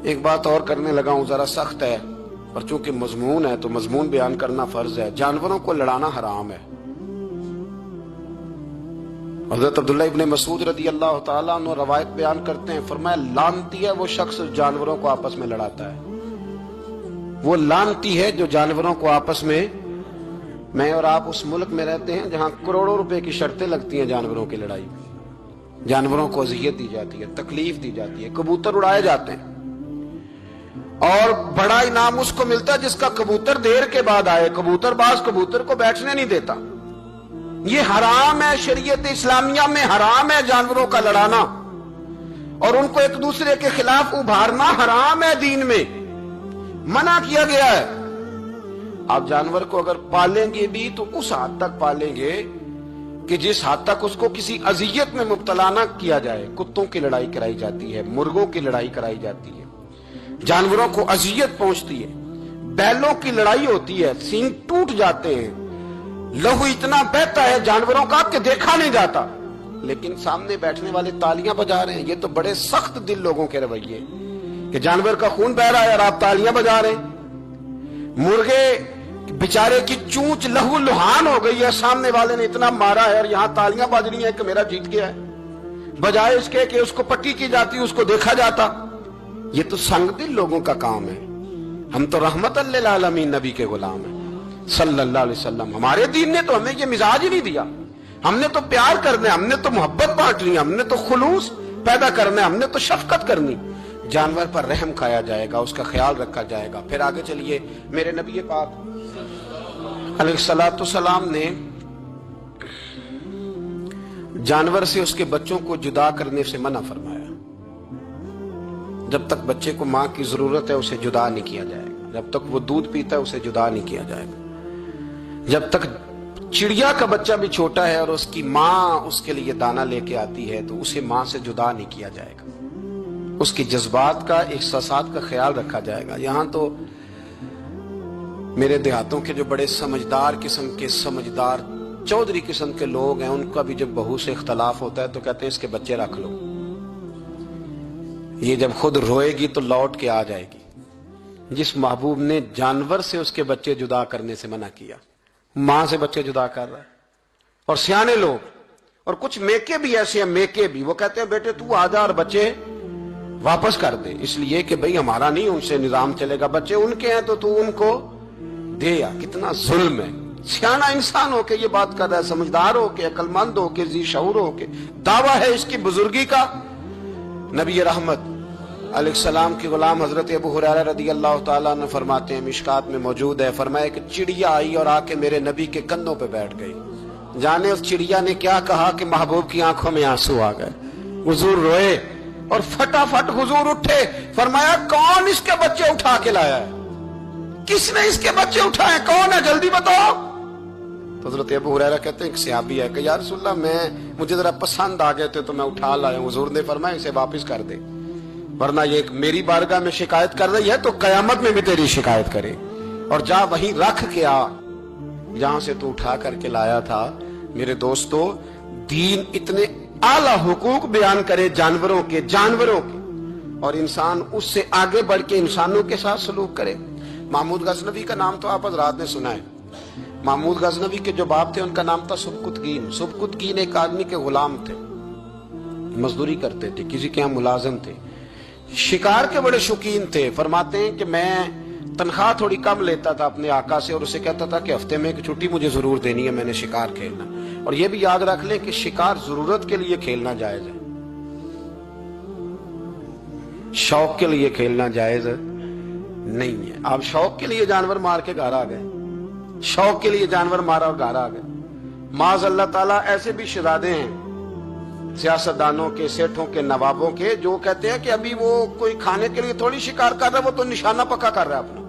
ایک بات اور کرنے لگا ہوں، ذرا سخت ہے، پر چونکہ مضمون ہے تو مضمون بیان کرنا فرض ہے۔ جانوروں کو لڑانا حرام ہے۔ حضرت عبداللہ ابن مسعود رضی اللہ تعالیٰ عنہ روایت بیان کرتے ہیں، فرمایا لعنتی ہے وہ شخص جانوروں کو آپس میں لڑاتا ہے، وہ لعنتی ہے جو جانوروں کو آپس میں اور آپ اس ملک میں رہتے ہیں جہاں کروڑوں روپے کی شرطیں لگتی ہیں جانوروں کی لڑائی میں، جانوروں کو اذیت دی جاتی ہے، تکلیف دی جاتی ہے، کبوتر اڑائے جاتے ہیں، اور بڑا انعام اس کو ملتا ہے جس کا کبوتر دیر کے بعد آئے۔ کبوتر باز کبوتر کو بیٹھنے نہیں دیتا۔ یہ حرام ہے، شریعت اسلامیہ میں حرام ہے جانوروں کا لڑانا، اور ان کو ایک دوسرے کے خلاف ابھارنا حرام ہے، دین میں منع کیا گیا ہے۔ آپ جانور کو اگر پالیں گے بھی تو اس حد تک پالیں گے کہ جس حد تک اس کو کسی اذیت میں مبتلا نہ کیا جائے۔ کتوں کی لڑائی کرائی جاتی ہے، مرغوں کی لڑائی کرائی جاتی ہے، جانوروں کو اذیت پہنچتی ہے، بیلوں کی لڑائی ہوتی ہے، سینگ ٹوٹ جاتے ہیں، لہو اتنا بہتا ہے جانوروں کا کہ دیکھا نہیں جاتا، لیکن سامنے بیٹھنے والے تالیاں بجا رہے ہیں۔ یہ تو بڑے سخت دل لوگوں کے رویے کہ جانور کا خون بہ رہا ہے اور آپ تالیاں بجا رہے ہیں۔ مرغے بیچارے کی چونچ لہو لہان ہو گئی ہے، سامنے والے نے اتنا مارا ہے اور یہاں تالیاں بج رہی ہیں کہ میرا جیت گیا ہے، بجائے اس کے کہ اس کو پٹی کی جاتی، اس کو دیکھا جاتا۔ یہ تو سنگ دل لوگوں کا کام ہے۔ ہم تو رحمت للعالمین نبی کے غلام ہیں صلی اللہ علیہ وسلم۔ ہمارے دین نے تو ہمیں یہ مزاج ہی نہیں دیا۔ ہم نے تو پیار کرنا ہے، ہم نے تو محبت بانٹنی ہے، ہم نے تو خلوص پیدا کرنا ہے، ہم نے تو شفقت کرنی۔ جانور پر رحم کھایا جائے گا، اس کا خیال رکھا جائے گا۔ پھر آگے چلیے، میرے نبی پاک علیہ الصلوۃ والسلام نے جانور سے اس کے بچوں کو جدا کرنے سے منع فرمایا۔ جب تک بچے کو ماں کی ضرورت ہے اسے جدا نہیں کیا جائے گا، جب تک وہ دودھ پیتا ہے اسے جدا نہیں کیا جائے گا، جب تک چڑیا کا بچہ بھی چھوٹا ہے اور اس کی ماں اس کے لیے دانہ لے کے آتی ہے تو اسے ماں سے جدا نہیں کیا جائے گا، اس کی جذبات کا، احساسات کا خیال رکھا جائے گا۔ یہاں تو میرے دیہاتوں کے جو بڑے سمجھدار قسم کے سمجھدار چودھری قسم کے لوگ ہیں، ان کا بھی جب بہو سے اختلاف ہوتا ہے تو کہتے ہیں اس کے بچے رکھ لو، یہ جب خود روئے گی تو لوٹ کے آ جائے گی۔ جس محبوب نے جانور سے اس کے بچے جدا کرنے سے منع کیا، ماں سے بچے جدا کر رہا ہے۔ اور سیانے لوگ اور کچھ میکے بھی ایسے ہیں، میکے بھی، وہ کہتے ہیں بیٹے تو آ جا اور بچے واپس کر دے، اس لیے کہ بھئی ہمارا نہیں ان سے نظام چلے گا، بچے ان کے ہیں تو ان کو دے۔ یا کتنا ظلم ہے۔ سیانا انسان ہو کے یہ بات کر رہا ہے، سمجھدار ہو کے، عقل مند ہو کے، ذی شعور ہو کے، دعویٰ ہے اس کی بزرگی کا۔ نبی رحمت علیہ السلام کے غلام حضرت ابو ہریرہ رضی اللہ تعالیٰ عنہ فرماتے ہیں، مشکات میں موجود ہے، فرمایا کہ چڑیا آئی اور آ کے میرے نبی کے کندھوں پہ بیٹھ گئی۔ جانے اس چڑیا نے کیا کہا کہ محبوب کی آنکھوں میں آنسو آ گئے، حضور روئے اور فٹافٹ حضور اٹھے، فرمایا کون اس کے بچے اٹھا کے لایا ہے؟ کس نے اس کے بچے اٹھائے؟ کون ہے؟ جلدی بتاؤ۔ تو حضرت ابو ہریرہ کہتے ہیں ایک صحابی ہے کہ یا رسول اللہ مجھے ذرا پسند آ گئے تھے تو میں اٹھا لایا ہوں۔ حضور نے فرمایا اسے واپس کر دے، ورنہ یہ میری بارگاہ میں شکایت کر رہی ہے تو قیامت میں بھی تیری شکایت کرے، اور جا وہیں رکھ کے آ جہاں سے تو اٹھا کر کے لایا تھا۔ میرے دوستو، دین اتنے اعلیٰ حقوق بیان کرے جانوروں کے اور انسان اس سے آگے بڑھ کے انسانوں کے ساتھ سلوک کرے۔ محمود غزنوی کا نام تو آپ حضرات نے سنا ہے۔ محمود غزنوی کے جو باپ تھے ان کا نام تھا سبکتگین۔ سبکتگین ایک آدمی کے غلام تھے، مزدوری کرتے تھے، کسی کے یہاں ملازم تھے، شکار کے بڑے شوقین تھے۔ فرماتے ہیں کہ میں تنخواہ تھوڑی کم لیتا تھا اپنے آقا سے اور اسے کہتا تھا کہ ہفتے میں ایک چھٹی مجھے ضرور دینی ہے، میں نے شکار کھیلنا۔ اور یہ بھی یاد رکھ لیں کہ شکار ضرورت کے لیے کھیلنا جائز ہے، شوق کے لیے کھیلنا جائز نہیں ہے۔ آپ شوق کے لیے جانور مار کے گھر آ گئے، شوق کے لیے جانور مارا اور گھر آ گئے۔ معاذ اللہ تعالیٰ ایسے بھی شہزادے ہیں سیاستدانوں کے، سیٹھوں کے، نوابوں کے، جو کہتے ہیں کہ ابھی وہ کوئی کھانے کے لیے تھوڑی شکار کر رہا ہے، وہ تو نشانہ پکا کر رہا ہے اپنا۔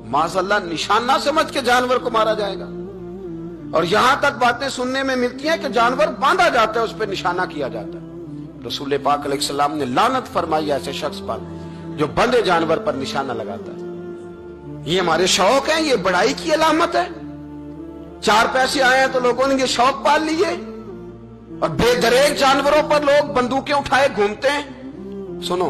معاذ اللہ نشانہ سمجھ کے جانور کو مارا جائے گا۔ اور یہاں تک باتیں سننے میں ملتی ہیں کہ جانور باندھا جاتا ہے، اس پہ نشانہ کیا جاتا ہے۔ رسول پاک علیہ السلام نے لعنت فرمائی ایسے شخص پر جو بندھے جانور پر نشانہ لگاتا ہے۔ یہ ہمارے شوق ہیں، یہ بڑائی کی علامت ہے۔ چار پیسے آئے ہیں تو لوگوں نے یہ شوق پال لیے، اور بے دریغ جانوروں پر لوگ بندوقیں اٹھائے گھومتے ہیں۔ سنو،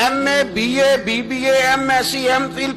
MA, BA, BBA, MSc, MPhil,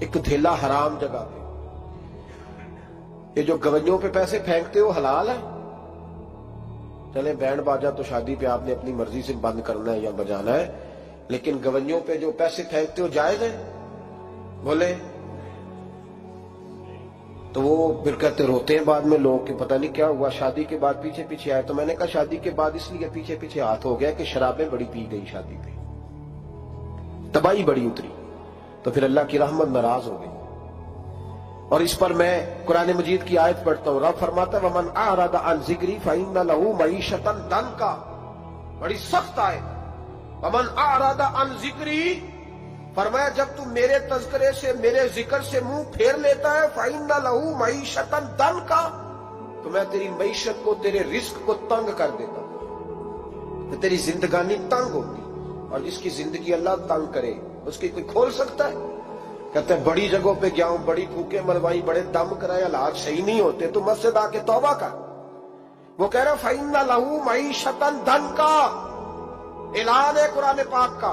ایک دھیلا حرام جگہ پہ. یہ جو گویوں پہ پیسے پھینکتے ہو حلال ہے؟ چلے بینڈ باجا تو شادی پہ آپ نے اپنی مرضی سے بند کرنا ہے یا بجانا ہے، لیکن گویوں پہ جو پیسے پھینکتے ہو جائز ہے؟ بولے تو وہ پھر کہتے روتے ہیں بعد میں لوگ کہ پتہ نہیں کیا ہوا، شادی کے بعد پیچھے پیچھے آئے. تو میں نے کہا شادی کے بعد اس لیے پیچھے پیچھے ہاتھ ہو گیا کہ شرابیں بڑی پی گئی، شادی پہ تباہی بڑی اتری، تو پھر اللہ کی رحمت ناراض ہو گئی. اور اس پر میں قرآن مجید کی آیت پڑھتا ہوں. رب فرماتا ہے وَمَنْ أَعْرَضَ عَنْ ذِكْرِي فَإِنَّ لَهُ مَعِيشَةً ضَنْكًا، بڑی سخت آیت. وَمَنْ أَعْرَضَ عَنْ ذِكْرِي، فرمایا جب تم میرے تذکرے سے، میرے ذکر سے منہ پھیر لیتا ہے، فَإِنَّ لَهُ مَعِيشَةً ضَنْكًا، تو میں تیری معیشت کو، تیرے رزق کو تنگ کر دیتا ہوں، تو تیری زندگانی تنگ ہوتی. اور جس کی زندگی اللہ تنگ کرے اس کی کوئی کھول سکتا ہے؟ کہتے ہیں بڑی جگہوں پہ گیا ہوں، بڑی پھوکے مروائی، بڑے دم کرائے، حالات صحیح نہیں ہوتے، تو مسجد آ کے توبہ کر. وہ کہہ رہا فَإِنَّ لَهُ مَعِيشَةً ضَنْكًا، اعلان ہے قرآن پاک کا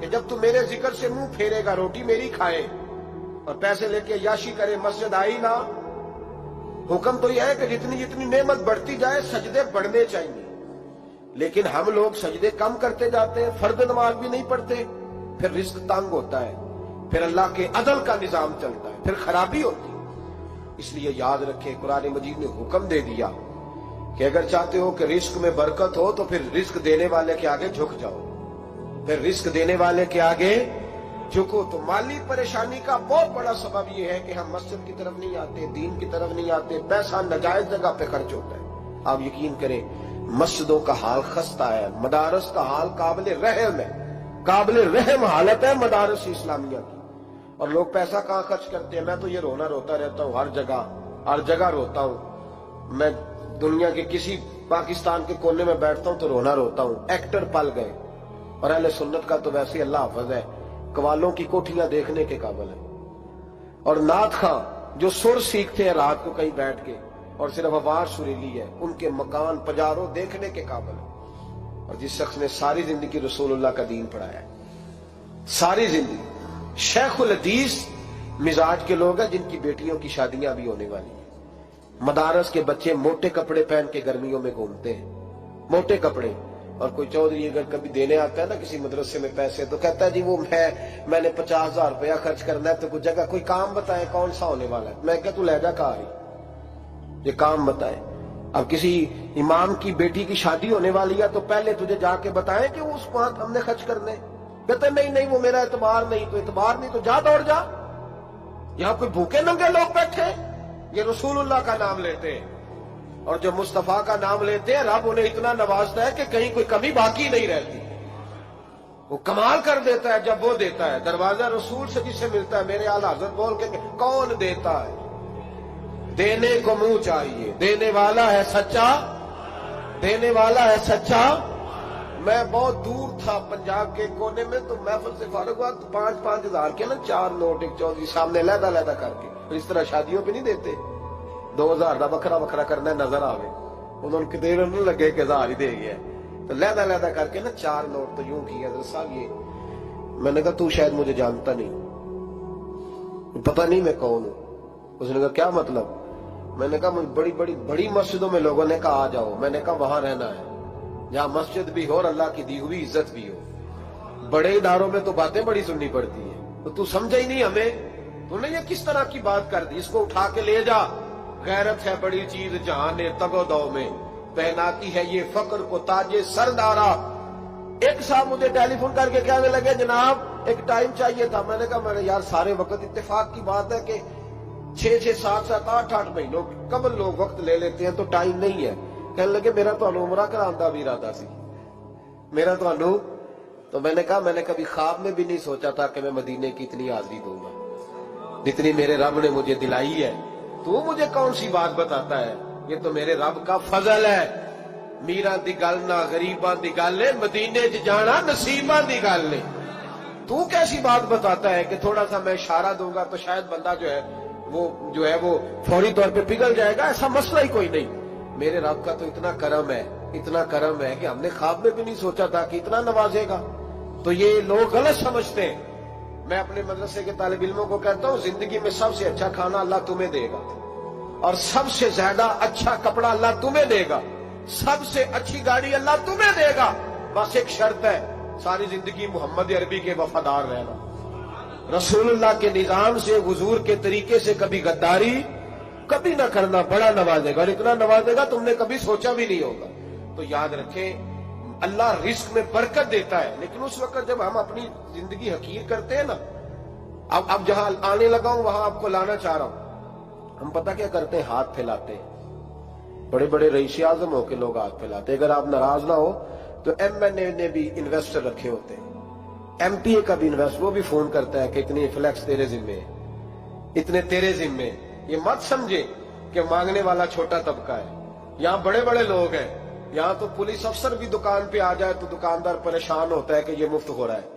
کہ جب تو میرے ذکر سے منہ پھیرے گا، روٹی میری کھائے اور پیسے لے کے عیاشی کرے، مسجد آئی نہ. حکم تو یہ ہے کہ جتنی جتنی نعمت بڑھتی جائے سجدے بڑھنے چاہیے، لیکن ہم لوگ سجدے کم کرتے جاتے ہیں، فرض نماز بھی نہیں پڑھتے، پھر رزق تنگ ہوتا ہے، پھر اللہ کے عدل کا نظام چلتا ہے، پھر خرابی ہوتی ہے. اس لیے یاد رکھیں قرآن مجید نے حکم دے دیا کہ اگر چاہتے ہو کہ رزق میں برکت ہو تو پھر رزق دینے والے کے آگے جھک جاؤ، پھر رزق دینے والے کے آگے جھکو. تو مالی پریشانی کا بہت بڑا سبب یہ ہے کہ ہم مسجد کی طرف نہیں آتے، دین کی طرف نہیں آتے، پیسہ ناجائز جگہ پہ خرچ ہوتا ہے. آپ یقین کریں مسجدوں کا حال خستہ ہے، مدارس کا حال قابل رحم ہے، قابل رحم حالت ہے مدارس اسلامیہ کی. اور لوگ پیسہ کہاں خرچ کرتے ہیں؟ میں تو یہ روتا رہتا ہوں، ہر جگہ روتا ہوں. میں دنیا کے کسی پاکستان کے کونے میں بیٹھتا ہوں تو روتا ہوں. ایکٹر پل گئے، اور اہل سنت کا تو ویسے اللہ حافظ ہے، قوالوں کی کوٹھیاں دیکھنے کے قابل ہے. اور نعت خواں جو سر سیکھتے ہیں رات کو کہیں بیٹھ کے اور صرف آواز سریلی ہے، ان کے مکان پجاروں دیکھنے کے قابل ہے. اور جس شخص نے ساری زندگی رسول اللہ کا دین پڑھایا ہے، ساری زندگی، شیخ الحدیث مزاج کے لوگ ہیں جن کی بیٹیوں کی شادیاں بھی ہونے والی ہیں. مدارس کے بچے موٹے کپڑے پہن کے گرمیوں میں گھومتے ہیں، موٹے کپڑے. اور کوئی چودھری اگر کبھی دینے آتا ہے نا کسی مدرسے میں پیسے، تو کہتا ہے جی وہ میں نے 50,000 روپیہ خرچ کرنا ہے، تو کوئی جگہ کوئی کام بتائیں کون سا ہونے والا ہے. میں کہتا تو لے جا کہا رہی یہ کام بتائے. اب کسی امام کی بیٹی کی شادی ہونے والی ہے تو پہلے تجھے جا کے بتائیں کہ اس کو ہم نے خرچ کرنے. کہتے نہیں وہ میرا اعتبار نہیں. تو اعتبار نہیں تو جا دوڑ جا. یہاں کوئی بھوکے ننگے لوگ بیٹھے، یہ رسول اللہ کا نام لیتے ہیں، اور جو مصطفیٰ کا نام لیتے ہیں رب انہیں اتنا نوازتا ہے کہ کہیں کوئی کمی باقی نہیں رہتی. وہ کمال کر دیتا ہے جب وہ دیتا ہے. دروازہ رسول سے جسے ملتا ہے، میرے اعلیٰ حضرت بول کے کون دیتا ہے؟ دینے کو منہ چاہیے، دینے والا ہے سچا، دینے والا ہے سچا. میں بہت دور تھا پنجاب کے کونے میں، تو محفل سے فارغ ہوا تو 5-5 ہزار کے نا 4 نوٹ ایک چودھری سامنے علیحدہ کر کے، اس طرح شادیوں پہ نہیں دیتے 2000 کا وکھرا کرنا نظر آوے. انہوں نے دیر نہ لگے کہ 1000 ہی دے گیا، تو علیحدہ کر کے نا 4 نوٹ تو یوں کی حضرت صاحب یہ. میں نے کہا تو شاید مجھے جانتا نہیں، پتہ نہیں میں کون ہوں. اس نے کہا کیا مطلب؟ میں نے کہا بڑی مسجدوں میں لوگوں نے کہا آ جاؤ. میں نے کہا وہاں رہنا ہے جہاں مسجد بھی ہو اور اللہ کی دی ہوئی عزت بھی ہو. بڑے اداروں میں تو باتیں بڑی سننی پڑتی ہیں. تو سمجھا ہی نہیں ہمیں، تو نے یہ کس طرح کی بات کر دی؟ اس کو اٹھا کے لے جا. غیرت ہے بڑی چیز جہاں نے تگ و دو میں، پہناتی ہے یہ فقر کو تاج سردارا. ایک صاحب مجھے ٹیلی فون کر کے کہنے لگے جناب ایک ٹائم چاہیے تھا. میں نے کہا میں نے یار سارے وقت اتفاق کی بات ہے کہ 6-6 7-7 8-8 مہینوں قبل لوگ وقت لے لیتے ہیں تو ٹائم نہیں ہے. کہنے لگے میرا تو عمرہ کراندہ بھی ارادہ سی، میرا تو میں نے کہا میں نے کبھی خواب میں بھی نہیں سوچا تھا کہ میں مدینے کی اتنی حاضری دوں گا جتنی میرے رب نے مجھے دلائی ہے. تو مجھے کون سی بات بتاتا ہے؟ یہ تو میرے رب کا فضل ہے. میرا دی گل نہ غریباں دی گل ہے، مدینے جانا نصیباں دی گل ہے. تو کیسی بات بتاتا ہے کہ تھوڑا سا میں اشارہ دوں گا تو شاید بندہ جو ہے وہ فوری طور پہ پگھل جائے گا؟ ایسا مسئلہ ہی کوئی نہیں. میرے رب کا تو اتنا کرم ہے کہ ہم نے خواب میں بھی نہیں سوچا تھا کہ اتنا نوازے گا. تو یہ لوگ غلط سمجھتے ہیں میں اپنے مدرسے کے طالب علموں کو کہتا ہوں زندگی میں سب سے اچھا کھانا اللہ تمہیں دے گا اور سب سے زیادہ اچھا کپڑا اللہ تمہیں دے گا, سب سے اچھی گاڑی اللہ تمہیں دے گا. بس ایک شرط ہے, ساری زندگی محمد عربی کے وفادار رہنا, رسول اللہ کے نظام سے حضور کے طریقے سے کبھی غداری کبھی نہ کرنا. بڑا نوازے گا اور اتنا نوازے گا تم نے کبھی سوچا بھی نہیں ہوگا. تو یاد رکھیں اللہ رزق میں برکت دیتا ہے, لیکن اس وقت جب ہم اپنی زندگی حقیر کرتے ہیں نا. اب جہاں آنے لگا ہوں وہاں آپ کو لانا چاہ رہا ہوں. ہم پتہ کیا کرتے ہیں, ہاتھ پھیلاتے ہیں. بڑے بڑے رئیس اعظم ہو کے لوگ ہاتھ پھیلاتے ہیں. اگر آپ ناراض نہ ہو تو ایم این اے نے بھی انویسٹر رکھے ہوتے ہیں, ایم پی اے کا بھی انویسٹر, وہ بھی فون کرتا ہے کہ اتنی فلیکس تیرے ذمے, اتنے تیرے ذمے. یہ مت سمجھے کہ مانگنے والا چھوٹا طبقہ ہے. یہاں بڑے بڑے لوگ ہیں. یہاں تو پولیس افسر بھی دکان پہ آ جائے تو دکاندار پریشان ہوتا ہے کہ یہ مفت ہو رہا ہے,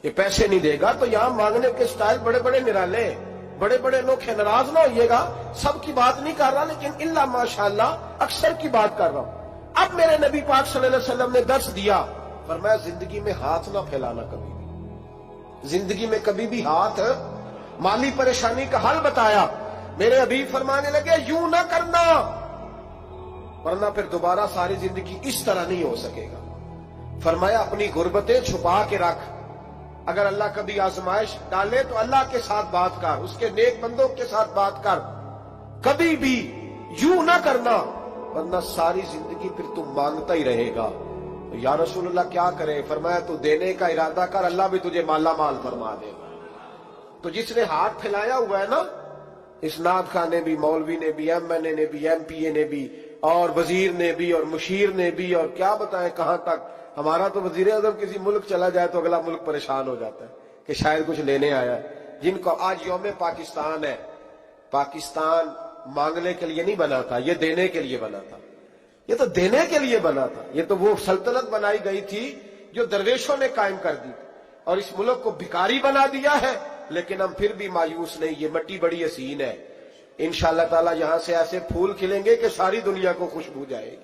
یہ پیسے نہیں دے گا. تو یہاں مانگنے کے سٹائل بڑے بڑے نرالے ہیں, بڑے بڑے لوگ ہیں. ناراض نہ ہوئیے گا, سب کی بات نہیں کر رہا, لیکن الا ماشاءاللہ اکثر کی بات کر رہا ہوں. اب میرے نبی پاک صلی اللہ علیہ وسلم نے درس دیا, فرمایا زندگی میں ہاتھ نہ پھیلانا کبھی بھی, زندگی میں کبھی بھی ہاتھ. مالی پریشانی کا حل بتایا. میرے حبیب فرمانے لگے یوں نہ کرنا ورنہ پھر دوبارہ ساری زندگی اس طرح نہیں ہو سکے گا. فرمایا اپنی غربتیں چھپا کے رکھ, اگر اللہ کبھی آزمائش ڈالے تو اللہ کے ساتھ بات کر, اس کے نیک بندوں کے ساتھ بات کر. کبھی بھی یوں نہ کرنا ورنہ ساری زندگی پھر تم مانگتا ہی رہے گا. یا رسول اللہ کیا کرے؟ فرمایا تو دینے کا ارادہ کر, اللہ بھی تجھے مالا مال فرما دے گا. تو جس نے ہاتھ پھیلایا ہوا ہے نا, اسناد خان نے بھی, مولوی نے بھی, ایم این اے نے بھی, ایم پی اے نے بھی, اور وزیر نے بھی, اور مشیر نے بھی, اور کیا بتائیں کہاں تک. ہمارا تو وزیر اعظم کسی ملک چلا جائے تو اگلا ملک پریشان ہو جاتا ہے کہ شاید کچھ لینے آیا ہے. جن کو آج یوم پاکستان ہے, پاکستان مانگنے کے لیے نہیں بنا تھا, یہ دینے کے لیے بنا تھا. یہ تو دینے کے لیے بنا تھا. یہ تو وہ سلطنت بنائی گئی تھی جو درویشوں نے قائم کر دی, اور اس ملک کو بھکاری بنا دیا ہے. لیکن ہم پھر بھی مایوس نہیں, یہ مٹی بڑی حسین ہے. انشاءاللہ تعالی یہاں سے ایسے پھول کھلیں گے کہ ساری دنیا کو خوشبو جائے گی.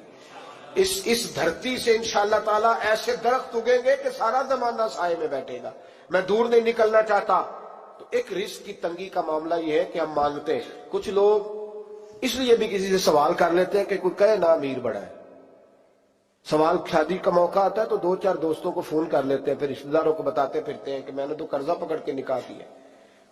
اس دھرتی سے انشاءاللہ تعالی ایسے درخت اگیں گے کہ سارا زمانہ سائے میں بیٹھے گا. میں دور نہیں نکلنا چاہتا. تو ایک رزق کی تنگی کا معاملہ یہ ہے کہ ہم مانگتے ہیں. کچھ لوگ اس لیے بھی کسی سے سوال کر لیتے ہیں کہ کوئی کہے نا امیر بڑا ہے. سوال شادی کا موقع آتا ہے تو 2-4 دوستوں کو فون کر لیتے ہیں, پھر رشتہ داروں کو بتاتے پھرتے ہیں کہ میں نے تو قرضہ پکڑ کے نکاح کیا,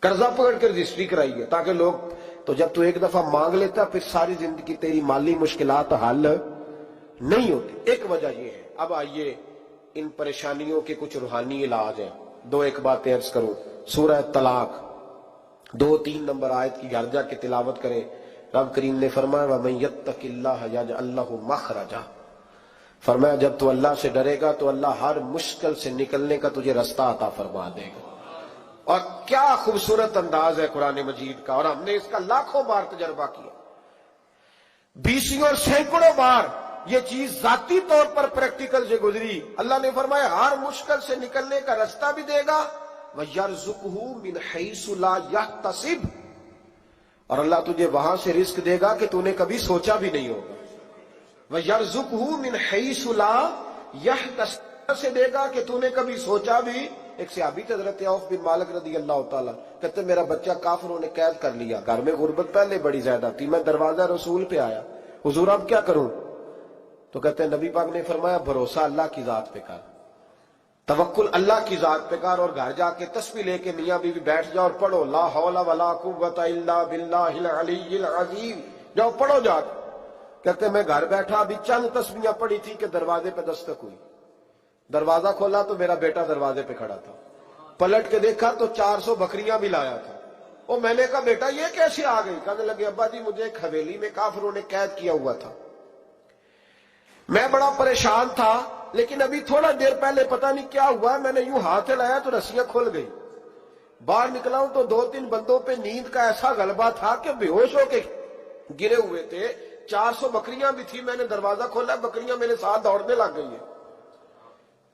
قرضہ پکڑ کے رجسٹری کرائی ہے, تاکہ لوگ. تو جب تو ایک دفعہ مانگ لیتا پھر ساری زندگی تیری مالی مشکلات حل نہیں ہوتی. ایک وجہ یہ ہے. اب آئیے ان پریشانیوں کے کچھ روحانی علاج ہیں. 2-1 باتیں عرض کروں. سورہ طلاق 2-3 نمبر آیت کی گھر جا کے تلاوت کریں. رب کریم نے فرمایا وَمَن يَتَّقِ اللَّهَ يَجْعَل لَّهُ مَخْرَجًا, فرمایا جب تو اللہ سے ڈرے گا تو اللہ ہر مشکل سے نکلنے کا تجھے رستہ عطا فرما دے گا. اور کیا خوبصورت انداز ہے قرآن مجید کا, اور ہم نے اس کا لاکھوں بار تجربہ کیا, 20 اور سینکڑوں بار یہ چیز ذاتی طور پر پریکٹیکل سے گزری. اللہ نے فرمایا ہر مشکل سے نکلنے کا رستہ بھی دے گا, وَيَرْزُقْهُ مِنْ حَيْثُ لَا يَحْتَسِبُ, اور اللہ تجھے وہاں سے رزق دے گا کہ تو نے کبھی سوچا بھی نہیں ہوگا. وَيَرْزُقْهُ مِنْ حَيْثُ لَا يَحْتَسِبُ, سے دے گا کہ تو نے کبھی سوچا بھی. ایک صحابی تھے حضرت عوف بن مالک رضی اللہ تعالیٰ, کہتے میرا بچہ کافروں نے قید کر لیا, گھر میں غربت پہلے بڑی زیادہ تھی, میں دروازہ رسول پہ آیا, حضور اب کیا کروں؟ تو کہتے ہیں نبی پاک نے فرمایا بھروسہ اللہ کی ذات پہ کر, توکل اللہ کی ذات پہ کر, اور گھر جا کے تسبیح لے کے میاں بیوی بیٹھ جاؤ اور پڑھو لا حول ولا قوت الا باللہ العلی العظیم, جاؤ پڑھو جا کے. کہتے میں گھر بیٹھا, ابھی چند تسبیحاں پڑھی تھی کہ دروازے پہ دستک ہوئی. دروازہ کھولا تو میرا بیٹا دروازے پہ کھڑا تھا. پلٹ کے دیکھا تو 400 بکریاں بھی لایا تھا. اور میں نے کہا بیٹا یہ کیسے آ گئی؟ کہنے لگے ابا جی مجھے ایک حویلی میں کافروں نے قید کیا ہوا تھا, میں بڑا پریشان تھا, لیکن ابھی تھوڑا دیر پہلے پتہ نہیں کیا ہوا, میں نے یوں ہاتھ لایا تو رسیاں کھل گئی. باہر نکلا ہوں تو 2-3 بندوں پہ نیند کا ایسا غلبہ تھا کہ بے ہوش ہو کے گرے ہوئے تھے. 400 بکریاں بھی تھی, میں نے دروازہ کھولا, بکریاں میرے ساتھ دوڑنے لگ گئی ہیں.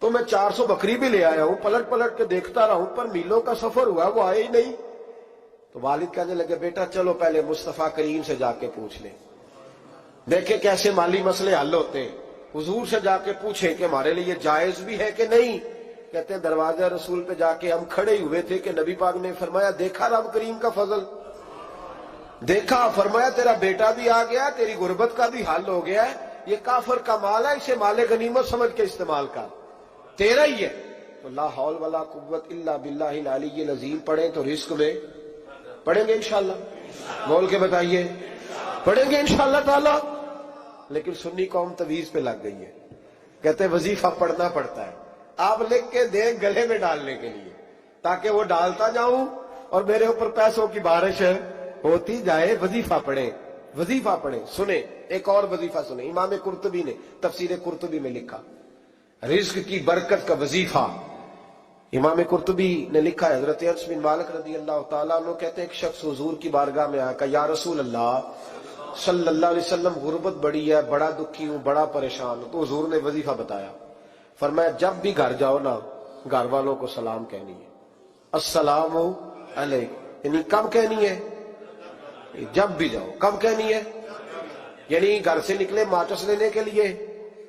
تو میں 400 بکری بھی لے آیا ہوں, پلٹ پلٹ کے دیکھتا رہا ہوں, پر میلوں کا سفر ہوا وہ آئے ہی نہیں. تو والد کہنے لگے بیٹا چلو پہلے مصطفیٰ کریم سے جا کے پوچھ لیں, دیکھیں کیسے مالی مسئلے حل ہوتے ہیں. حضور سے جا کے پوچھیں کہ ہمارے لیے جائز بھی ہے کہ نہیں. کہتے ہیں دروازے رسول پہ جا کے ہم کھڑے ہوئے تھے کہ نبی پاک نے فرمایا دیکھا رب کریم کا فضل، دیکھا، فرمایا تیرا بیٹا بھی آ گیا، تیری غربت کا بھی حل ہو گیا ہے، یہ کافر کا مال ہے، اسے مال غنیمت سمجھ کے استعمال کر، تیرا ہی ہے۔ تو لا حول ولا قوت الا باللہ العلی العظیم پڑھیں تو رزق میں پڑھیں گے انشاءاللہ، بول کے بتائیے پڑھیں گے انشاءاللہ تعالی۔ لیکن سنی قوم تویز پہ لگ گئی ہے، کہتے ہیں وظیفہ پڑھنا پڑتا ہے، آپ لکھ کے دیں گلے میں ڈالنے کے لیے تاکہ وہ ڈالتا جاؤں اور میرے اوپر پیسوں کی بارش ہوتی جائے۔ وظیفہ پڑھیں، وظیفہ پڑھیں۔ سنیں ایک اور وظیفہ سنیں، امام قرطبی نے تفسیر قرطبی میں لکھا رزق کی برکت کا وظیفہ۔ امام قرطبی نے لکھا ہے حضرت انس بن مالک رضی اللہ تعالیٰ عنہ کہتے ہیں ایک شخص حضور کی بارگاہ میں آیا، کہا یا رسول اللہ صلی اللہ علیہ وسلم غربت بڑی ہے، بڑا دکھی ہوں، بڑا پریشان ہوں۔ تو حضور نے وظیفہ بتایا، فرمایا جب بھی گھر جاؤ نا گھر والوں کو سلام کہنی ہے، السلام علیکم، یعنی کب کہنی ہے؟ جب بھی جاؤ۔ کب کہنی ہے؟ یعنی گھر سے نکلے ماچس لینے کے لیے،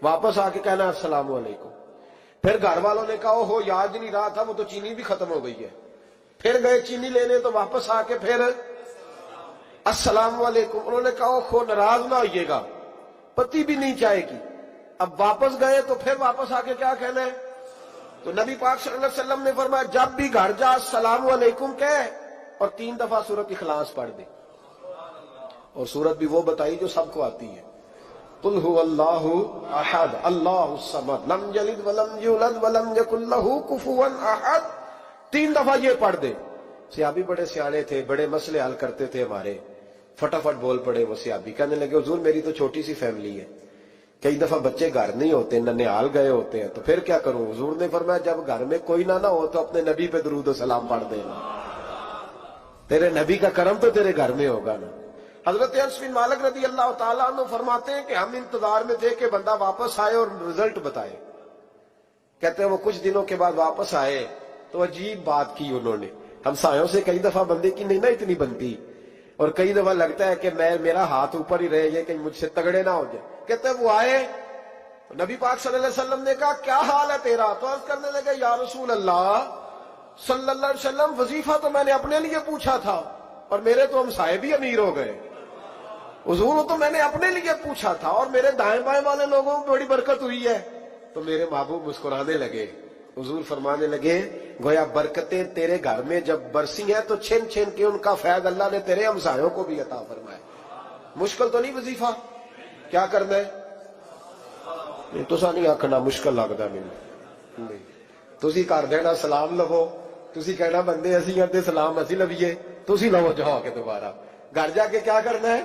واپس آ کے کہنا السلام علیکم۔ پھر گھر والوں نے کہا ہو یاد نہیں رہا تھا، وہ تو چینی بھی ختم ہو گئی ہے، پھر گئے چینی لینے تو واپس آ کے پھر السلام علیکم۔ انہوں نے کہا خو ناراض نہ ہوئیے گا، پتی بھی نہیں چائے کی، اب واپس گئے تو پھر واپس آ کے کیا کہنا ہے؟ تو نبی پاک صلی اللہ علیہ وسلم نے فرمایا جب بھی گھر جا السلام علیکم کہے اور 3 دفعہ سورۃ اخلاص پڑھ دے، اور سورت بھی وہ بتائی جو سب کو آتی ہے، قل هو اللہ احد اللہ الصمد لم یلد ولم یولد ولم یکن لہ کفوا احد، 3 دفعہ یہ پڑھ دے۔ صحابی بڑے سیانے تھے، بڑے مسئلے حل کرتے تھے ہمارے، فٹافٹ بول پڑے وہ صحابی، کہنے لگے حضور میری تو چھوٹی سی فیملی ہے، کئی دفعہ بچے گھر نہیں ہوتے، ننیال گئے ہوتے ہیں، تو پھر کیا کروں؟ حضور نے فرمایا جب گھر میں کوئی نہ ہو تو اپنے نبی پہ درود و سلام پڑھ دینا، تیرے نبی کا کرم تو تیرے گھر میں ہوگا نا۔ حضرت انس بن مالک رضی اللہ تعالیٰ عنہ فرماتے ہیں کہ ہم انتظار میں تھے کہ بندہ واپس آئے اور رزلٹ بتائے۔ کہتے ہیں وہ کچھ دنوں کے بعد واپس آئے تو عجیب بات کی انہوں نے، ہمسایوں سے کئی دفعہ بندے کی نہیں نا اتنی بنتی، اور کئی دفعہ لگتا ہے کہ میرا ہاتھ اوپر ہی رہے، یہ کہیں مجھ سے تگڑے نہ ہو جائے۔ کہتے ہیں وہ آئے تو نبی پاک صلی اللہ علیہ وسلم نے کہا کیا حال ہے تیرا؟ تو عرض کرنے لگے یا رسول اللہ صلی اللہ علیہ وسلم وظیفہ تو میں نے اپنے لیے پوچھا تھا اور میرے تو ہمسائے بھی امیر ہو گئے، حضور تو میں نے اپنے لیے پوچھا تھا اور میرے دائیں بائیں والے لوگوں کو بڑی برکت ہوئی ہے۔ تو میرے محبوب مسکرانے لگے، حضور فرمانے لگے گویا برکتیں تیرے گھر میں جب برسی ہیں تو چھن چھن کے ان کا فیض اللہ نے تیرے ہمسایوں کو بھی عطا فرمایا۔ مشکل تو نہیں وظیفہ؟ کیا کرنا ہے؟ تو سا نہیں آکھنا مشکل لگتا مجھے، تسی کر دینا سلام لو، تسی کہنا بندے اسی ہیں سلام اسی لویے، تسی لو جاؤ کے دوبارہ گھر جا کے کیا کرنا ہے؟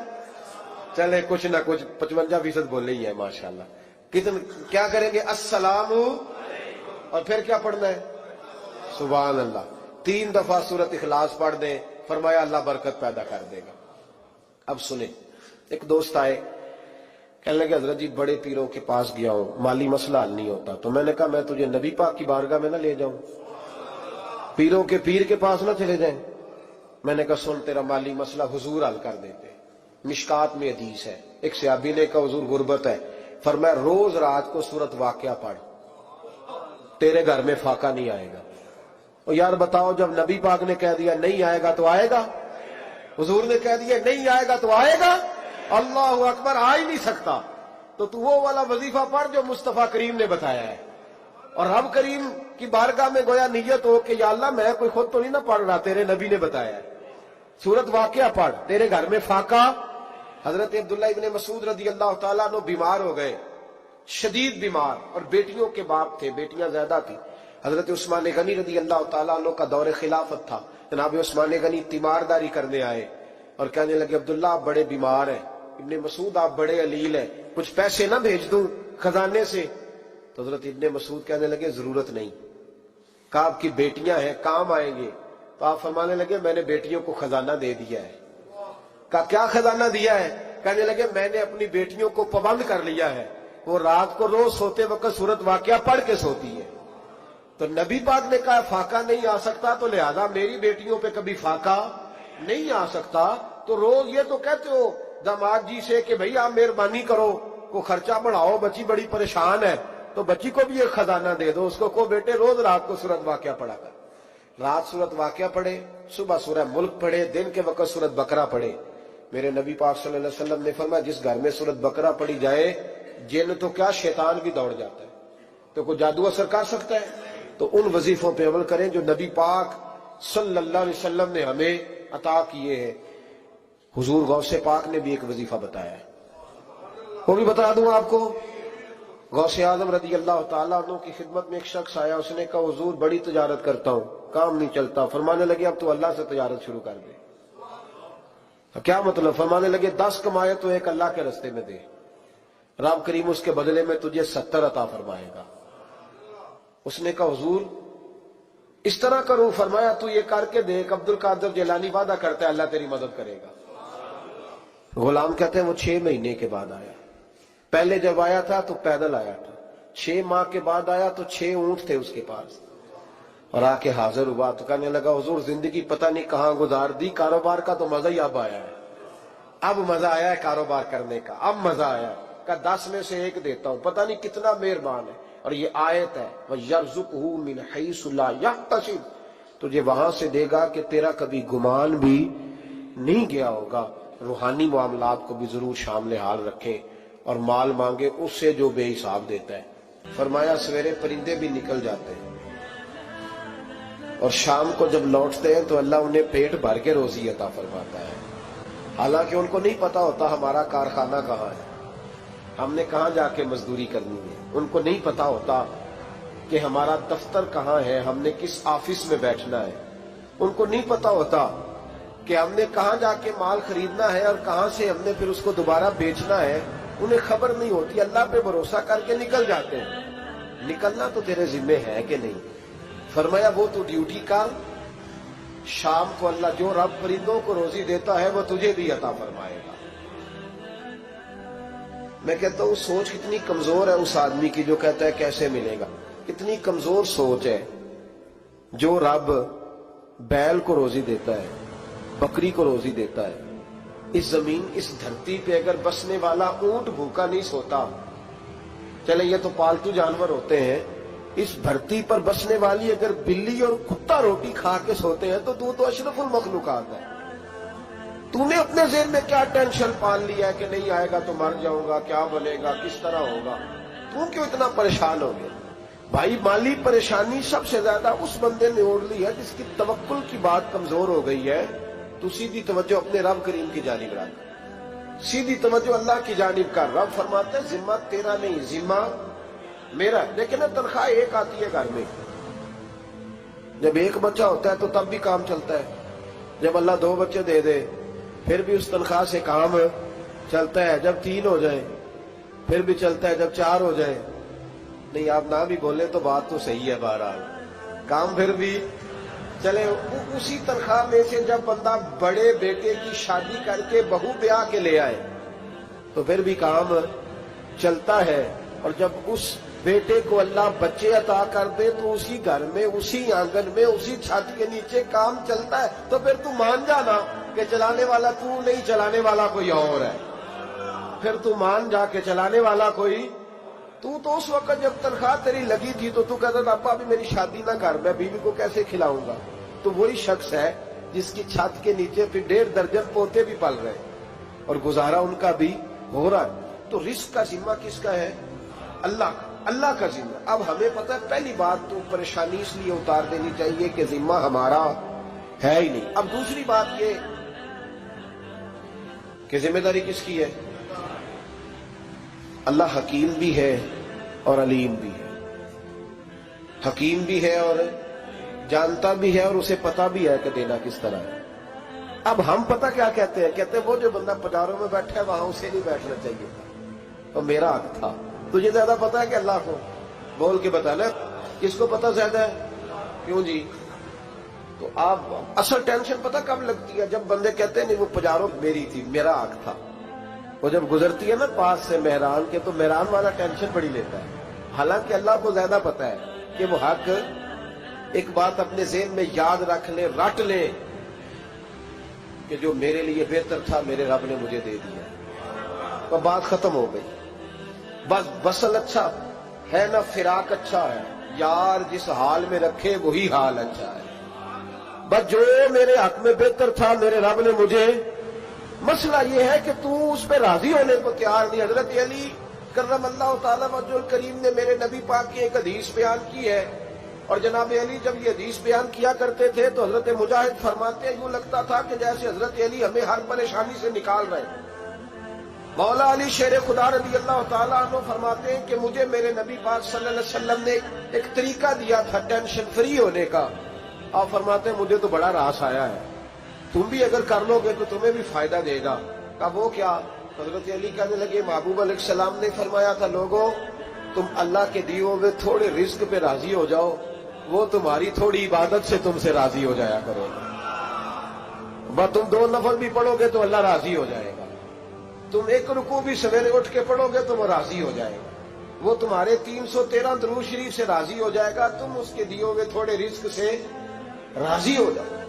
چلے کچھ نہ کچھ 55% بولے ہی ہے ماشاءاللہ۔ کیا کریں گے؟ السلام، اور پھر کیا پڑھنا ہے؟ سبحان اللہ۔ 3 دفعہ سورۃ اخلاص پڑھ دیں، فرمایا اللہ برکت پیدا کر دے گا۔ اب سنیں، ایک دوست آئے، کہنے لگے حضرت جی بڑے پیروں کے پاس گیا ہوں، مالی مسئلہ حل نہیں ہوتا، تو میں نے کہا میں تجھے نبی پاک کی بارگاہ میں نہ لے جاؤں، پیروں کے پیر کے پاس نہ چلے جائیں۔ میں نے کہا سن تیرا مالی مسئلہ حضور حل کر دیتے۔ مشکات میں حدیث ہے، ایک صحابی نے کہا حضور غربت ہے، فرمایا روز رات کو سورۃ واقعہ پڑھ، تیرے گھر میں فاقہ نہیں آئے گا۔ اور یار بتاؤ جب نبی پاک نے کہہ دیا نہیں آئے گا تو آئے گا، حضور نے کہہ دیا نہیں آئے گا تو آئے گا، اللہ اکبر، آ ہی نہیں سکتا۔ تو وہ والا وظیفہ پڑھ جو مصطفیٰ کریم نے بتایا ہے، اور رب کریم کی بارگاہ میں گویا نیت ہو کہ یا اللہ میں کوئی خود تو نہیں نہ پڑھ رہا، تیرے نبی نے بتایا ہے، سورۃ واقعہ پڑھ، تیرے گھر میں فاقہ۔ حضرت عبداللہ ابن مسعود رضی اللہ تعالیٰ عنہ بیمار ہو گئے، شدید بیمار، اور بیٹیوں کے باپ تھے، بیٹیاں زیادہ تھیں۔ حضرت عثمان غنی رضی اللہ تعالیٰ عنہ کا دور خلافت تھا، جناب عثمان غنی تیمارداری کرنے آئے اور کہنے لگے عبداللہ آپ بڑے بیمار ہیں، ابن مسعود آپ بڑے علیل ہیں، کچھ پیسے نہ بھیج دوں خزانے سے؟ تو حضرت ابن مسعود کہنے لگے ضرورت نہیں، کہا آپ کی بیٹیاں ہیں کام آئیں گے۔ تو آپ فرمانے لگے میں نے بیٹیوں کو خزانہ دے دیا ہے۔ کہا کیا خزانہ دیا ہے؟ کہنے لگے میں نے اپنی بیٹیوں کو پابند کر لیا ہے، وہ رات کو روز سوتے وقت سورۃ واقعہ پڑھ کے سوتی ہے۔ تو نبی پاک نے کہا فاقہ نہیں آ سکتا، تو لہذا میری بیٹیوں پہ کبھی فاقہ نہیں آ سکتا۔ تو روز یہ تو کہتے ہو داماد جی سے کہ بھئی آپ مہربانی کرو کو خرچہ بڑھاؤ، بچی بڑی پریشان ہے، تو بچی کو بھی ایک خزانہ دے دو, اس کو بیٹے روز رات کو سورت واقعہ پڑھا کر, رات سورت واقعہ پڑھے, صبح سورہ ملک پڑھے, دن کے وقت سورت بقرہ پڑھے. میرے نبی پاک صلی اللہ علیہ وسلم نے فرمایا جس گھر میں سورت بقرہ پڑھی جائے جن تو کیا شیطان بھی دوڑ جاتا ہے. تو کوئی جادو اثر کر سکتا ہے؟ تو ان وظیفوں پہ عمل کریں جو نبی پاک صلی اللہ علیہ وسلم نے ہمیں عطا کیے ہیں. حضور غوث پاک نے بھی ایک وظیفہ بتایا ہے, وہ بھی بتا دوں آپ کو. غوث اعظم رضی اللہ تعالیٰ عنہ کی خدمت میں ایک شخص آیا, اس نے کہا حضور بڑی تجارت کرتا ہوں, کام نہیں چلتا. فرمانے لگے اب تو اللہ سے تجارت شروع کر دے. کیا مطلب؟ فرمانے لگے 10 کمائے تو ایک اللہ کے رستے میں دے, رب کریم اس کے بدلے میں تجھے 70 عطا فرمائے گا. اس نے کہا حضور اس طرح کروں؟ فرمایا تو یہ کر کے دیکھ, عبد القادر جیلانی وعدہ کرتا ہے اللہ تیری مدد کرے گا. غلام کہتے ہیں وہ 6 مہینے کے بعد آیا. پہلے جب آیا تھا تو پیدل آیا تھا, 6 ماہ کے بعد آیا تو 6 اونٹ تھے اس کے پاس, اور آ کے حاضر ہوا تو کہنے لگا حضور زندگی پتہ نہیں کہاں گزار دی, کاروبار کا تو مزہ ہی اب آیا ہے, اب مزہ آیا ہے کاروبار کرنے کا, اب مزہ آیا. کہ 10 میں سے 1 دیتا ہوں, پتہ نہیں کتنا مہربان ہے. اور یہ آیت ہے وَيَرْزُقْهُ مِنْ حَيْثُ لَا يَحْتَسِبُ, تجھے وہاں سے دے گا کہ تیرا کبھی گمان بھی نہیں گیا ہوگا. روحانی معاملات کو بھی ضرور شامل حال رکھیں, اور مال مانگے اس سے جو بے حساب دیتا ہے. فرمایا سویرے پرندے بھی نکل جاتے ہیں اور شام کو جب لوٹتے ہیں تو اللہ انہیں پیٹ بھر کے روزی عطا فرماتا ہے. حالانکہ ان کو نہیں پتا ہوتا ہمارا کارخانہ کہاں ہے, ہم نے کہاں جا کے مزدوری کرنی ہے. ان کو نہیں پتا ہوتا کہ ہمارا دفتر کہاں ہے, ہم نے کس آفس میں بیٹھنا ہے. ان کو نہیں پتا ہوتا کہ ہم نے کہاں جا کے مال خریدنا ہے اور کہاں سے ہم نے پھر اس کو دوبارہ بیچنا ہے. انہیں خبر نہیں ہوتی, اللہ پہ بھروسہ کر کے نکل جاتے ہیں. نکلنا تو تیرے ذمہ ہے کہ نہیں. فرمایا وہ تو ڈیوٹی کر, شام کو اللہ جو رب پرندوں کو روزی دیتا ہے وہ تجھے بھی عطا فرمائے گا. میں کہتا ہوں سوچ کتنی کمزور ہے اس آدمی کی جو کہتا ہے کیسے ملے گا. کتنی کمزور سوچ ہے. جو رب بیل کو روزی دیتا ہے, بکری کو روزی دیتا ہے, اس زمین اس دھرتی پہ اگر بسنے والا اونٹ بھوکا نہیں سوتا, چلے یہ تو پالتو جانور ہوتے ہیں, اس دھرتی پر بسنے والی اگر بلی اور کتا روٹی کھا کے سوتے ہیں تو اشرف المخلوقات ہے. تو نے اپنے ذہن میں کیا ٹینشن پال لیا ہے کہ نہیں آئے گا تو مر جاؤں گا, کیا بنے گا, کس طرح ہوگا, تو کیوں اتنا پریشان ہو گیا؟ بھائی مالی پریشانی سب سے زیادہ اس بندے نے اوڑھ لی ہے جس کی توکل کی بات کمزور ہو گئی ہے. تو سیدھی توجہ اپنے رب کریم کی جانب رکھ, سیدھی توجہ اللہ کی جانب کر. رب فرماتے ہیں ذمہ تیرا نہیں, ذمہ میرا. لیکن تنخواہ ایک آتی ہے گھر میں, جب ایک بچہ ہوتا ہے تو تب بھی کام چلتا ہے, جب اللہ 2 بچے دے دے پھر بھی اس تنخواہ سے کام چلتا ہے, جب 3 ہو جائے پھر بھی چلتا ہے, جب 4 ہو جائے. نہیں آپ نہ بھی بولیں تو بات تو صحیح ہے, بہرحال کام پھر بھی چلے. اسی تنخواہ میں سے جب بندہ بڑے بیٹے کی شادی کر کے بہو بیاہ کے لے آئے تو پھر بھی کام چلتا ہے. اور جب اس بیٹے کو اللہ بچے عطا کر دے تو اسی گھر میں, اسی آنگن میں, اسی چھت کے نیچے کام چلتا ہے. تو پھر تو مان جانا کہ چلانے والا تو نہیں, چلانے والا کوئی اور ہے. پھر تو مان جا کے چلانے والا کوئی تو اس وقت جب تنخواہ تیری لگی تھی تو کہتا تھا ابا ابھی میری شادی نہ کر, میں بیوی کو کیسے کھلاؤں گا. تو وہی شخص ہے جس کی چھت کے نیچے پھر 1.5 درجن پوتے بھی پل رہے اور گزارا ان کا بھی ہو رہا ہے. تو رزق کا ذمہ کس کا ہے؟ اللہ کا, اللہ کا ذمہ. اب ہمیں پتہ ہے پہلی بات تو پریشانی اس لیے اتار دینی چاہیے کہ ذمہ ہمارا ہے ہی نہیں. اب دوسری بات یہ کہ ذمہ داری کس کی ہے؟ اللہ حکیم بھی ہے اور علیم بھی ہے. حکیم بھی ہے اور جانتا بھی ہے اور اسے پتا بھی ہے کہ دینا کس طرح ہے. اب ہم پتہ کیا کہتے ہیں؟ کہتے ہیں وہ جو بندہ پٹاروں میں بیٹھا ہے وہاں اسے نہیں بیٹھنا چاہیے تھا, تو میرا حق تھا. تجھے زیادہ پتا ہے کہ اللہ کو؟ بول کے بتانا کس کو پتا زیادہ ہے. کیوں جی؟ تو آپ اصل ٹینشن پتہ کب لگتی ہے؟ جب بندے کہتے ہیں نہیں وہ پجاروں میری تھی, میرا حق تھا. وہ جب گزرتی ہے نا پاس سے مہران کے تو مہران والا ٹینشن بڑی لیتا ہے. حالانکہ اللہ کو زیادہ پتا ہے کہ وہ حق. ایک بات اپنے ذہن میں یاد رکھ لیں, رٹ لیں کہ جو میرے لیے بہتر تھا میرے رب نے مجھے دے دیا. تو بات ختم ہو گئی. بس بسل اچھا ہے نا فراق اچھا ہے، یار جس حال میں رکھے وہی حال اچھا ہے۔ بس جو میرے حق میں بہتر تھا میرے رب نے مجھے، مسئلہ یہ ہے کہ تو اس پہ راضی ہونے کو تیار نہیں۔ حضرت علی کرم اللہ تعالی وجہ الکریم نے میرے نبی پاک کی ایک حدیث بیان کی ہے، اور جناب علی جب یہ حدیث بیان کیا کرتے تھے تو حضرت مجاہد فرماتے ہیں یوں لگتا تھا کہ جیسے حضرت علی ہمیں ہر پریشانی سے نکال رہے ہیں۔ مولا علی شیر خدا رضی اللہ تعالیٰ عنہ فرماتے ہیں کہ مجھے میرے نبی پاک صلی اللہ علیہ وسلم نے ایک طریقہ دیا تھا ٹینشن فری ہونے کا۔ آپ فرماتے ہیں مجھے تو بڑا راس آیا ہے، تم بھی اگر کر لو گے تو تمہیں بھی فائدہ دے گا۔ کہا وہ کیا؟ حضرت علی کہنے لگے محبوب علیہ السلام نے فرمایا تھا لوگوں تم اللہ کے دیے ہوئے تھوڑے رزق پہ راضی ہو جاؤ، وہ تمہاری تھوڑی عبادت سے تم سے راضی ہو جایا کرو گا۔ بس تم 2 نفل بھی پڑھو گے تو اللہ راضی ہو جائے گا، تم 1 رکوع بھی سویرے اٹھ کے پڑھو گے تو وہ راضی ہو جائے گا، وہ تمہارے 313 درود شریف سے راضی ہو جائے گا، تم اس کے دیے ہوئے تھوڑے رزق سے راضی ہو جائے۔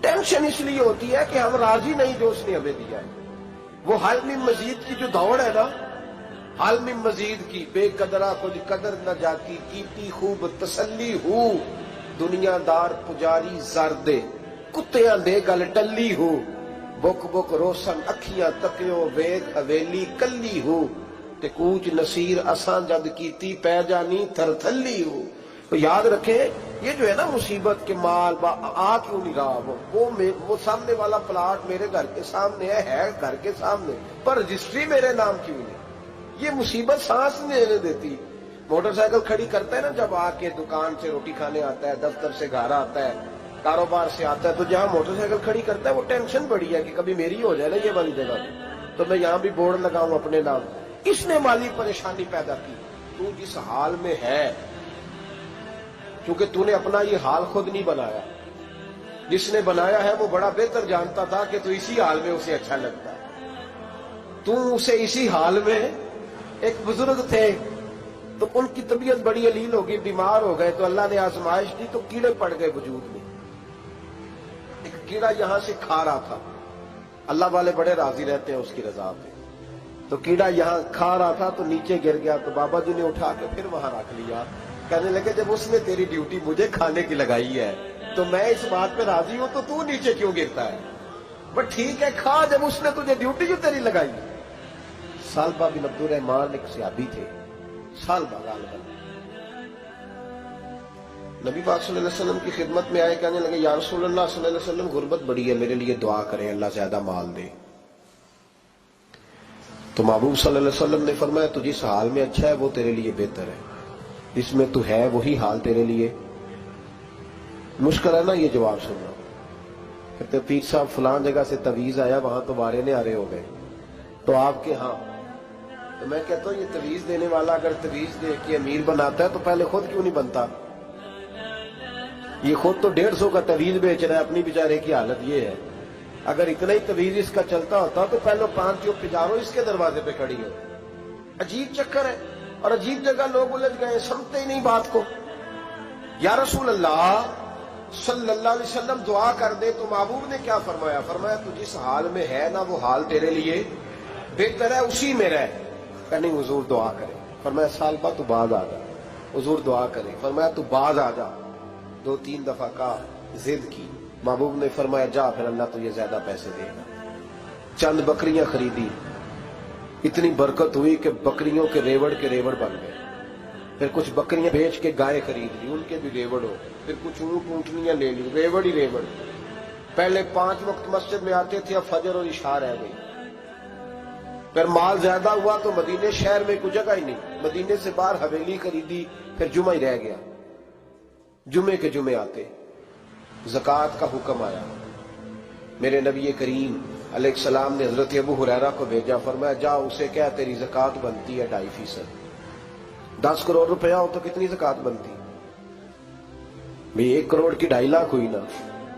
ٹینشن اس لیے ہوتی ہے کہ ہم راضی نہیں جو اس نے ہمیں دیا ہے۔ وہ حل میں مزید کی جو دوڑ ہے نا، حل میں مزید کی، بے قدرہ کچھ قدر نہ جاتی، کیتی خوب تسلی ہو، دنیا دار پجاری زردے، کتیاں دے گل ٹلی ہو، بک بک روشن اکھیاں تکیو ویک حویلی کلی ہو، تے کوچ نصیر اساں جد کیتی پہ جانی تھر تھلی ہو۔ تو یاد رکھیں یہ جو ہے نا مصیبت کے مال آ کیوں نہیں رہا، وہ سامنے والا پلاٹ میرے گھر کے سامنے ہے گھر کے سامنے، پر رجسٹری میرے نام کیوں نہیں؟ یہ مصیبت سانس نہیں لینے دیتی۔ موٹر سائیکل کھڑی کرتا ہے نا جب آ کے دکان سے روٹی کھانے آتا ہے، دفتر سے گھر آتا ہے، کاروبار سے آتا ہے، تو جہاں موٹر سائیکل کھڑی کرتا ہے وہ ٹینشن بڑی ہے کہ کبھی میری ہو جائے نا یہ والی جگہ تو میں یہاں بھی بورڈ لگاؤں اپنے نام۔ اس نے مالی پریشانی پیدا کی۔ تو جس حال میں ہے، کیونکہ تو نے اپنا یہ حال خود نہیں بنایا، جس نے بنایا ہے وہ بڑا بہتر جانتا تھا کہ تو اسی حال میں اسے اچھا لگتا ہے۔ تو اسے اسی حال میں، ایک بزرگ تھے تو ان کی طبیعت بڑی علیل ہو گئی، بیمار ہو گئے، تو اللہ نے آزمائش دی تو کیڑے پڑ گئے وجود میں۔ ایک کیڑا یہاں سے کھا رہا تھا، اللہ والے بڑے راضی رہتے ہیں اس کی رضا پہ، تو کیڑا یہاں کھا رہا تھا تو نیچے گر گیا، تو بابا جی نے اٹھا کے پھر وہاں رکھ لیا، کہنے لگے جب اس نے تیری ڈیوٹی مجھے کھانے کی لگائی ہے تو میں اس بات پہ راضی ہوں تو نیچے کیوں گرتا ہے؟ بٹ ٹھیک ہے کھا، جب اس نے تجھے ڈیوٹی جو تیری لگائی۔ سالبہ بن عبد الرحمان ایک صحابی تھے، سالبہ غالباً نبی پاک صلی اللہ علیہ وسلم کی خدمت میں آئے، کہنے لگے یا رسول اللہ صلی اللہ علیہ وسلم غربت بڑی ہے، میرے لیے دعا کریں اللہ زیادہ مال دے۔ تو محبوب صلی اللہ علیہ وسلم نے فرمایا تو جس حال میں اچھا ہے وہ تیرے لیے بہتر ہے، اس میں تو ہے وہی حال تیرے لیے۔ مشکل ہے نا یہ جواب سننا۔ کہتے پیر صاحب فلان جگہ سے تویز آیا، وہاں تو بارے نے آرے ہو گئے، تو آپ کے ہاں؟ تو میں کہتا ہوں یہ تویز دینے والا اگر تویز دے کے امیر بناتا ہے تو پہلے خود کیوں نہیں بنتا؟ یہ خود تو 150 کا تویز بیچ رہا ہے، اپنی بیچارے کی حالت یہ ہے۔ اگر اتنا ہی تویز اس کا چلتا ہوتا تو پہلے 5 پجاروں اس کے دروازے پہ کھڑی ہو۔ عجیب چکر ہے اور عجیب جگہ لوگ الجھ گئے، سمجھتے ہی نہیں بات کو۔ یا رسول اللہ صلی اللہ علیہ وسلم دعا کر دے، تو محبوب نے کیا فرمایا؟ فرمایا تو جس حال میں ہے نا وہ حال تیرے لیے بہتر ہے، اسی میں رہ۔ کہ نہیں حضور دعا کرے، فرمایا سالبہ تو بعد آ جا، حضور دعا کرے، فرمایا تو بعد آ جا، 2-3 دفعہ کا ضد کی، محبوب نے فرمایا جا پھر اللہ تجھے زیادہ پیسے دے گا۔ چند بکریاں خریدی، اتنی برکت ہوئی کہ بکریوں کے ریوڑ بن گئے، پھر کچھ بکریاں بیچ کے گائے خرید لی، ان کے بھی ریوڑ ہو، پھر کچھ اونٹنیاں لے لی، ریوڑ ہی ریوڑ۔ پہلے 5 وقت مسجد میں آتے تھے، اب فجر اور عشاء رہ گئی۔ پھر مال زیادہ ہوا تو مدینے شہر میں کوئی جگہ ہی نہیں، مدینے سے باہر حویلی خریدی، پھر جمعہ ہی رہ گیا، جمعے کے جمعے آتے۔ زکوٰۃ کا حکم آیا، میرے نبی کریم علیہ السلام نے حضرت ابو ہریرہ کو بھیجا، فرمایا جا اسے کہہ تیری زکوٰۃ بنتی ہے 2.5%۔ 10 کروڑ روپیہ ہو تو کتنی زکوٰۃ بنتی؟ بھئی 1 کروڑ کی 2.5 لاکھ ہوئی نا،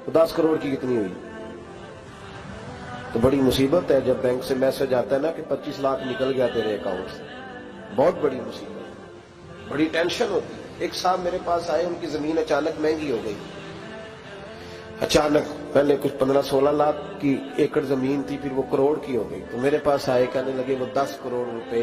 تو 10 کروڑ کی کتنی ہوئی؟ تو بڑی مصیبت ہے جب بینک سے میسج آتا ہے نا کہ 25 لاکھ نکل گیا تیرے اکاؤنٹ سے، بہت بڑی مصیبت، بڑی ٹینشن ہوتی ہے۔ ایک صاحب میرے پاس آئے، ان کی زمین اچانک مہنگی ہو گئی، اچانک پہلے کچھ 15-16 لاکھ کی ایکڑ زمین تھی، پھر وہ کروڑ کی ہو گئی، تو میرے پاس آئے، کہنے لگے وہ 10 کروڑ روپے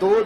2